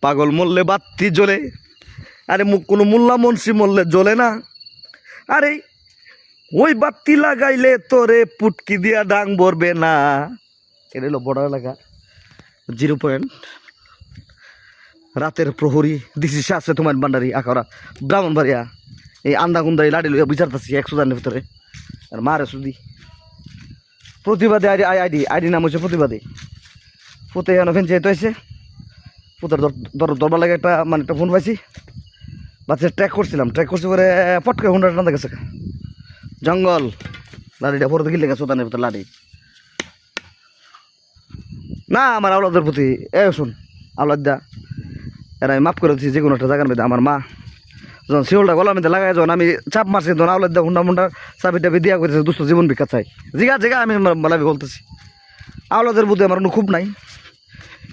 পাগল মরলে বাতি জ্বলে, আরে কোনো মোল্লা মুন্সি মরলে জ্বলে না। আরে ওই বাতি লাগাইলে তোরে পুটকি দিয়া ডাং ভরবে না। এটা হলো বর্ডার এলাকা 0 পয়েন্ট। রাতের প্রহরী দিছি আছে তোমার বান্ডারি আখারা ব্রাহ্মণবাড়িয়া এই আন্দাকুন্দারি লাড়ি লইয়া বিচারতেছি 100 জনের ভিতরে। আর মারে শুধু প্রতিবাদী আইডি নাম হচ্ছে প্রতিবাদী। ফুতে এখানে পঞ্চায়েত হয়েছে, ফুতের দরবার লাগে একটা মানে একটা ফোন পাইছি, বাচ্চা ট্র্যাক করছি পরে পটকে হুন্ডা টানা গেছে জঙ্গল। লাড়িটা পরে গিলে গেছে ওদানের ভিতরে লাড়ি না। আমার আওলাদের প্রতি শুন আওলাদ দা এরা আমি মাফ করে দিচ্ছি যে কোনো একটা জায়গার মধ্যে। আমার মা যখন শিওলটা গলার মধ্যে লাগাই যখন আমি চাপ মারছি তখন আওলাদ দা হুন্ডা মুন্ডা চাবি টাবি দিয়া করেছে দুস্থ জীবন ভিক্ষা চাই। জিগা আমি বলতেছি আওলাদের প্রতি আমার কোনো খুব নাই।